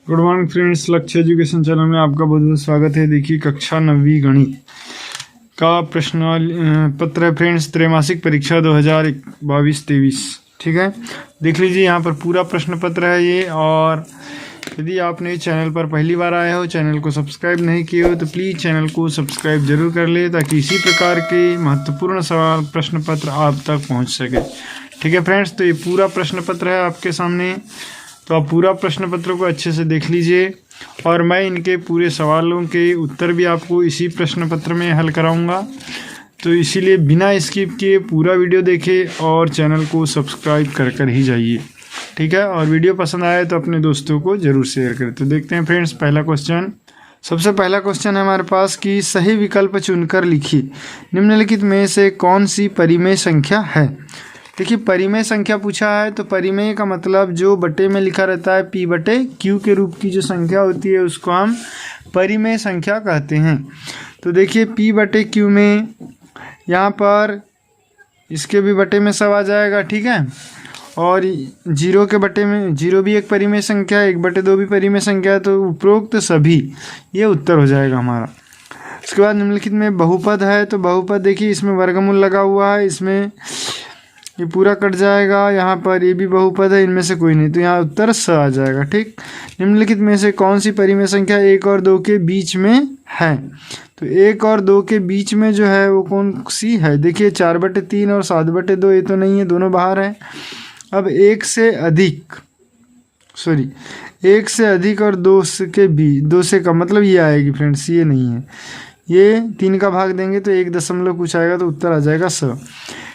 Good morning friends, लक्ष्य education channel में आपका बहुत बहुत स्वागत है। देखिए कक्षा 9वीं गणित का प्रश्न पत्र है फ्रेंड्स, त्रैमासिक परीक्षा 2022-23। ठीक है, देख लीजिए यहाँ पर पूरा प्रश्न पत्र है ये। और यदि आपने चैनल पर पहली बार आए हो, चैनल को सब्सक्राइब नहीं किए हो, तो प्लीज़ चैनल को सब्सक्राइब जरूर कर ले, ताकि इसी प्रकार के महत्वपूर्ण सवाल प्रश्न पत्र आप तक पहुँच सके। ठीक है फ्रेंड्स, तो ये पूरा प्रश्न पत्र है आपके सामने, तो आप पूरा प्रश्न पत्र को अच्छे से देख लीजिए। और मैं इनके पूरे सवालों के उत्तर भी आपको इसी प्रश्न पत्र में हल कराऊंगा, तो इसीलिए बिना स्किप किए पूरा वीडियो देखें और चैनल को सब्सक्राइब कर ही जाइए। ठीक है, और वीडियो पसंद आए तो अपने दोस्तों को ज़रूर शेयर करें। तो देखते हैं फ्रेंड्स, पहला क्वेश्चन। सबसे पहला क्वेश्चन है हमारे पास कि सही विकल्प चुनकर लिखिए, निम्नलिखित में से कौन सी परिमेय संख्या है। देखिए परिमेय संख्या पूछा है, तो परिमेय का मतलब जो बटे में लिखा रहता है P बटे Q के रूप की जो संख्या होती है उसको हम परिमेय संख्या कहते हैं। तो देखिए P बटे Q में यहाँ पर इसके भी बटे में सब आ जाएगा। ठीक है, और 0 के बटे में 0 भी एक परिमेय संख्या है, 1/2 भी परिमेय संख्या है, तो उपरोक्त सभी ये उत्तर हो जाएगा हमारा। उसके बाद निम्नलिखित में बहुपद है, तो बहुपद देखिए इसमें वर्गमूल लगा हुआ है, इसमें ये पूरा कट जाएगा। यहाँ पर ये भी बहुपद है, इनमें से कोई नहीं, तो यहाँ उत्तर स आ जाएगा। ठीक, निम्नलिखित में से कौन सी परिमेय संख्या 1 और 2 के बीच में है। तो 1 और 2 के बीच में जो है वो कौन सी है। देखिए 4/3 और 7/2 ये तो नहीं है, दोनों बाहर हैं। अब 1 से अधिक और 2 के बीच, 2 से कम मतलब ये आएगी फ्रेंड्स, ये नहीं है। ये 3 का भाग देंगे तो 1 दशमलव कुछ आएगा, तो उत्तर आ जाएगा स।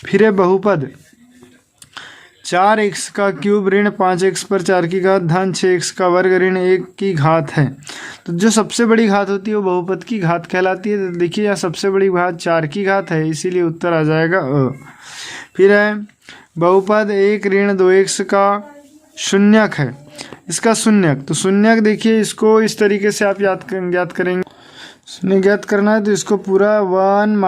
फिर है बहुपद 4x का क्यूब ऋण 5x पर 4 की घात धन 6x का वर्ग ऋण 1 की घात है। तो जो सबसे बड़ी घात होती है वो बहुपद की घात कहलाती है। तो देखिए यहाँ सबसे बड़ी घात 4 की घात है, इसीलिए उत्तर आ जाएगा अ। फिर है बहुपद 1 ऋण 2x का शून्यक है, इसका शून्यक। तो शून्यक देखिए इसको इस तरीके से आप ज्ञात करेंगे। शून्य ज्ञात करना है तो इसको पूरा 1 -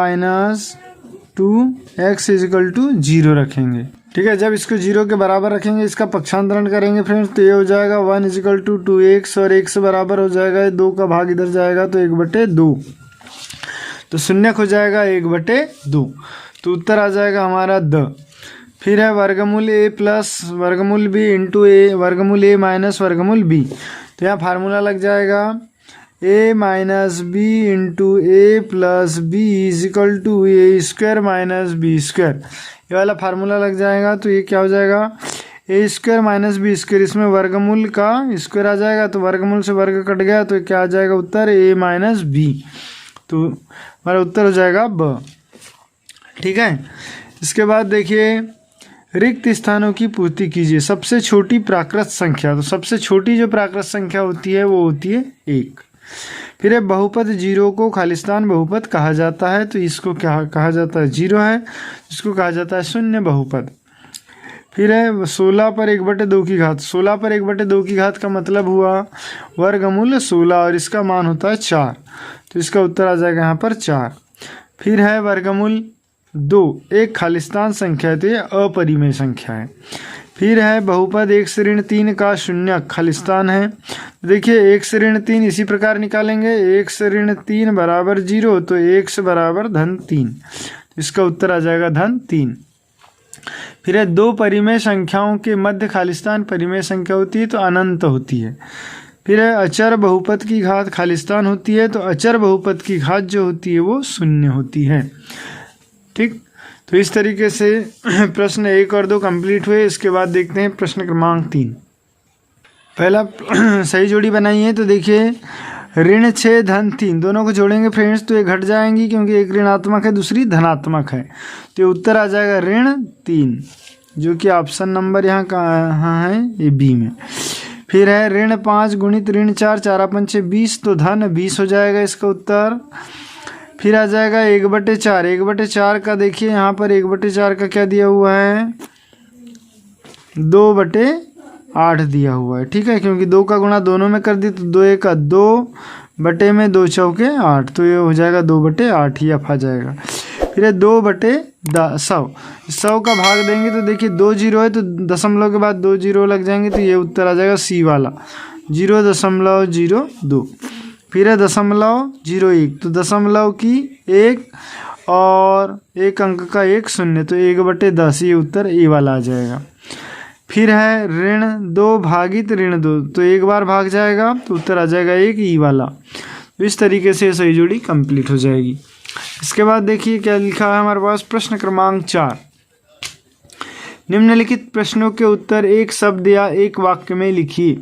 2x = 0 रखेंगे। ठीक है, जब इसको 0 के बराबर रखेंगे, इसका पक्षांतरण करेंगे फ्रेंड्स, तो ये हो जाएगा 1 = 2x और 1 से बराबर हो जाएगा 2 का भाग इधर जाएगा तो 1/2, तो शून्यक हो जाएगा 1/2, तो उत्तर आ जाएगा हमारा द। फिर है वर्गमूल a प्लस वर्गमूल b इंटू a वर्गमूल a माइनस वर्गमूल b। तो यहाँ फार्मूला लग जाएगा a minus b into a plus b = a² minus b²। ये वाला फार्मूला लग जाएगा, तो ये क्या हो जाएगा a² माइनस b², इसमें वर्गमूल का स्क्वायर आ जाएगा, तो वर्गमूल से वर्ग कट गया, तो क्या आ जाएगा उत्तर a माइनस b, तो हमारा उत्तर हो जाएगा ब। ठीक है, इसके बाद देखिए रिक्त स्थानों की पूर्ति कीजिए, सबसे छोटी प्राकृत संख्या। तो सबसे छोटी जो प्राकृत संख्या होती है वो होती है 1। फिर है बहुपद 0 को खालिस्तान बहुपद कहा जाता है, तो इसको क्या कहा जाता है, 0 है, इसको कहा जाता है शून्य बहुपद। फिर है 16 पर 1/2 की घात। 16 पर 1/2 की घात का मतलब हुआ वर्गमूल 16 और इसका मान होता है 4, तो इसका उत्तर आ जाएगा यहाँ पर 4। फिर है वर्गमूल 2 एक खालिस्तान संख्या है, तो ये अपरिमेय संख्या है। फिर है बहुपद 1 से ऋण 3 का शून्यक खालिस्तान है। देखिए 1 से ऋण 3 इसी प्रकार निकालेंगे, 1 से ऋण 3 बराबर 0, तो 1 से बराबर -3, इसका उत्तर आ जाएगा -3। फिर है 2 परिमेय संख्याओं के मध्य खालिस्तान परिमेय संख्या होती है, तो अनंत होती है। फिर है अचर बहुपद की घात खालिस्तान होती है, तो अचर बहुपद की घात जो होती है वो 0 होती है। ठीक, तो इस तरीके से प्रश्न 1 और 2 कंप्लीट हुए। इसके बाद देखते हैं प्रश्न क्रमांक 3। पहला सही जोड़ी बनाई है, तो देखिए ऋण 6 धन 3 दोनों को जोड़ेंगे फ्रेंड्स, तो ये घट जाएंगी क्योंकि एक ऋणात्मक है दूसरी धनात्मक है, तो ये उत्तर आ जाएगा ऋण 3, जो कि ऑप्शन नंबर यहाँ कहाँ है, ये बी में। फिर है ऋण 5 गुणित ऋण 4 4 5 20, तो धन 20 हो जाएगा इसका उत्तर। फिर आ जाएगा 1/4 1/4 का देखिए यहाँ पर 1/4 का क्या दिया हुआ है, 2/8 दिया हुआ है। ठीक है, क्योंकि 2 का गुणा दोनों में कर दी, तो 2 1 2 बटे में 2 चौके 8, तो ये हो जाएगा 2/8 ही आ जाएगा। फिर है 2/100 का भाग देंगे, तो देखिए 2 0 है, तो दशमलव के बाद 2 0 लग जाएंगे, तो ये उत्तर आ जाएगा सी वाला। 0.02, फिर है 0.01, तो दशमलव की 1 और एक अंक का 1 शून्य, तो 1/10, ये उत्तर ए वाला आ जाएगा। फिर है -2 भागित -2, तो एक बार भाग जाएगा तो उत्तर आ जाएगा 1, ई वाला। तो इस तरीके से सही जोड़ी कंप्लीट हो जाएगी। इसके बाद देखिए क्या लिखा है हमारे पास, प्रश्न क्रमांक 4, निम्नलिखित प्रश्नों के उत्तर एक शब्द या एक वाक्य में लिखिए।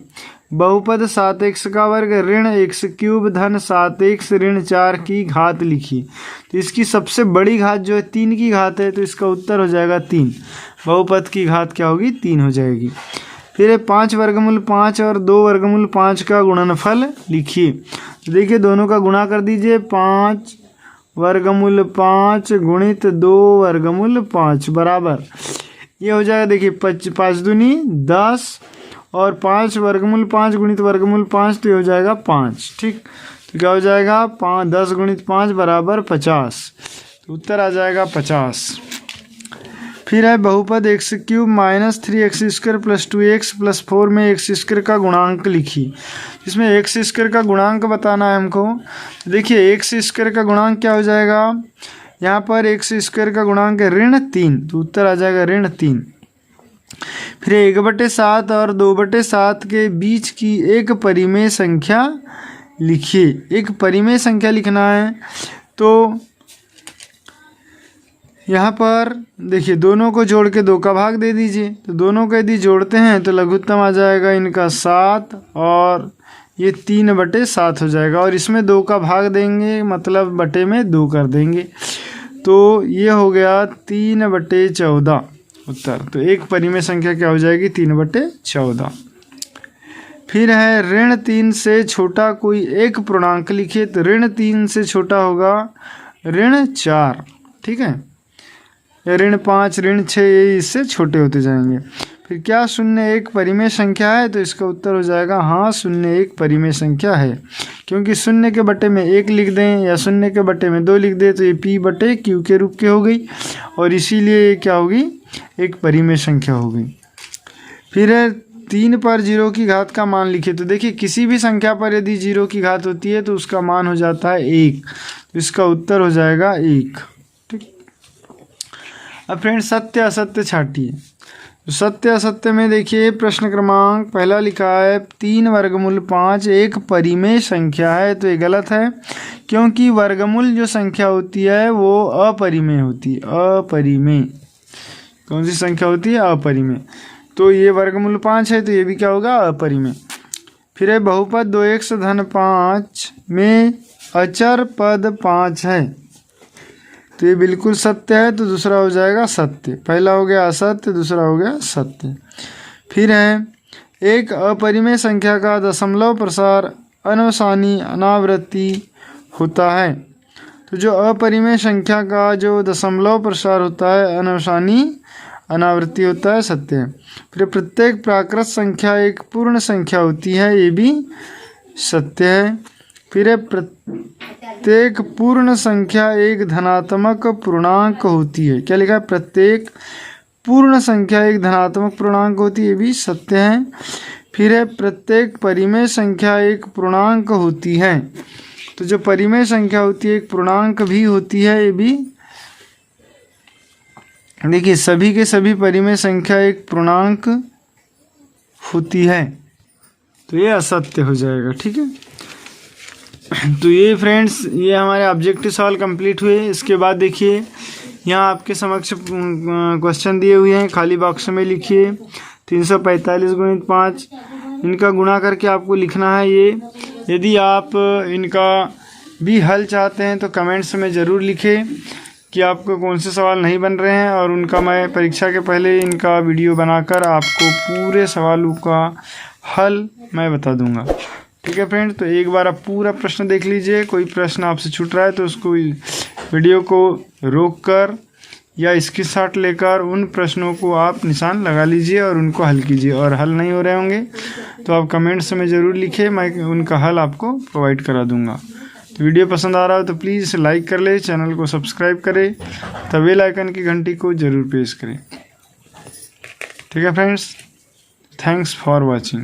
बहुपद 7x का वर्ग ऋण x³ धन 7x ऋण 4 की घात लिखिए। तो इसकी सबसे बड़ी घात जो है 3 की घात है, तो इसका उत्तर हो जाएगा 3। बहुपद की घात क्या होगी, 3 हो जाएगी। फिर है 5 वर्गमूल 5 और 2 वर्गमूल 5 का गुणनफल लिखिए। तो देखिए दोनों का गुणा कर दीजिए, 5 वर्गमूल 5 गुणित 2 वर्गमूल 5 बराबर, ये हो जाएगा देखिए 5 दूनी 10 और 5 वर्गमूल 5 गुणित वर्गमूल 5, तो ये हो जाएगा 5। ठीक, तो क्या हो जाएगा 10 गुणित 5 बराबर 50, तो उत्तर आ जाएगा 50। फिर है बहुपद x³ minus 3x² plus 2x plus 4 में x² का गुणांक लिखिए। इसमें x² का गुणांक बताना है हमको। तो देखिए x² का गुणांक क्या हो जाएगा, यहाँ पर x² का गुणांक है -3, तो उत्तर आ जाएगा -3। फिर 1/7 और 2/7 के बीच की एक परिमेय संख्या लिखिए। एक परिमेय संख्या लिखना है, तो यहाँ पर देखिए दोनों को जोड़ के 2 का भाग दे दीजिए। तो दोनों को यदि जोड़ते हैं तो लघुत्तम आ जाएगा इनका 7 और ये 3/7 हो जाएगा, और इसमें 2 का भाग देंगे मतलब बटे में 2 कर देंगे, तो ये हो गया 3/14 उत्तर। तो एक परिमेय संख्या क्या हो जाएगी, 3/14। फिर है ऋण 3 से छोटा कोई एक पूर्णांक लिखिए। तो ऋण 3 से छोटा होगा ऋण 4, ठीक है, या ऋण 5 ऋण 6, ये इससे छोटे होते जाएंगे। फिर क्या 0 एक परिमेय संख्या है, तो इसका उत्तर हो जाएगा हाँ 0 एक परिमेय संख्या है, क्योंकि 0 के बटे में 1 लिख दें या 0 के बटे में 2 लिख दें तो ये p/q के रूप की हो गई, और इसीलिए ये क्या होगी, एक परिमेय संख्या हो गई। फिर है 3 पर 0 की घात का मान लिखिए। तो देखिए किसी भी संख्या पर यदि 0 की घात होती है तो उसका मान हो जाता है 1, तो इसका उत्तर हो जाएगा 1। ठीक, अब फ्रेंड्स सत्य असत्य छाटिए। तो सत्य असत्य में देखिए प्रश्न क्रमांक पहला लिखा है 3 वर्गमूल 5 एक परिमेय संख्या है, तो ये गलत है, क्योंकि वर्गमूल जो संख्या होती है वो अपरिमेय होती है। अपरिमेय कौन सी संख्या होती है, अपरिमेय, तो ये वर्गमूल 5 है, तो ये भी क्या होगा, अपरिमेय। फिर है बहुपद 2x धन 5 में अचर पद 5 है, तो ये बिल्कुल सत्य है, तो दूसरा हो जाएगा सत्य। पहला हो गया असत्य, दूसरा हो गया सत्य। फिर है एक अपरिमेय संख्या का दशमलव प्रसार अनवसानी अनावृत्ति होता है। तो जो अपरिमेय संख्या का जो दशमलव प्रसार होता है अनवसानी अनावृत्ति होता है, सत्य है। फिर प्रत्येक प्राकृत संख्या एक पूर्ण संख्या होती है, ये भी सत्य है। फिर है प्रत्येक पूर्ण संख्या एक धनात्मक पूर्णांक होती है। क्या लिखा है, प्रत्येक पूर्ण संख्या एक धनात्मक पूर्णांक होती है, ये भी सत्य है। फिर है प्रत्येक परिमेय संख्या एक पूर्णांक होती है। तो जो परिमेय संख्या होती है एक पूर्णांक भी होती है, ये भी देखिए सभी के सभी परिमेय संख्या एक पूर्णांक होती है, तो ये असत्य हो जाएगा। ठीक है, तो ये फ्रेंड्स ये हमारे ऑब्जेक्टिव सवाल कंप्लीट हुए। इसके बाद देखिए यहाँ आपके समक्ष क्वेश्चन दिए हुए हैं, खाली बॉक्स में लिखिए 345 गुणित 5, इनका गुणा करके आपको लिखना है ये। यदि आप इनका भी हल चाहते हैं तो कमेंट्स में ज़रूर लिखें कि आपको कौन से सवाल नहीं बन रहे हैं, और उनका मैं परीक्षा के पहले इनका वीडियो बनाकर आपको पूरे सवालों का हल मैं बता दूंगा। ठीक है फ्रेंड्स, तो एक बार आप पूरा प्रश्न देख लीजिए। कोई प्रश्न आपसे छूट रहा है तो उसको वीडियो को रोककर या स्क्रीनशॉट लेकर उन प्रश्नों को आप निशान लगा लीजिए और उनको हल कीजिए, और हल नहीं हो रहे होंगे तो आप कमेंट्स में ज़रूर लिखें, मैं उनका हल आपको प्रोवाइड करा दूंगा। तो वीडियो पसंद आ रहा हो तो प्लीज़ इसे लाइक कर ले, चैनल को सब्सक्राइब करें, तब बेल आइकन की घंटी को ज़रूर प्रेस करें। ठीक है फ्रेंड्स, थैंक्स फॉर वॉचिंग।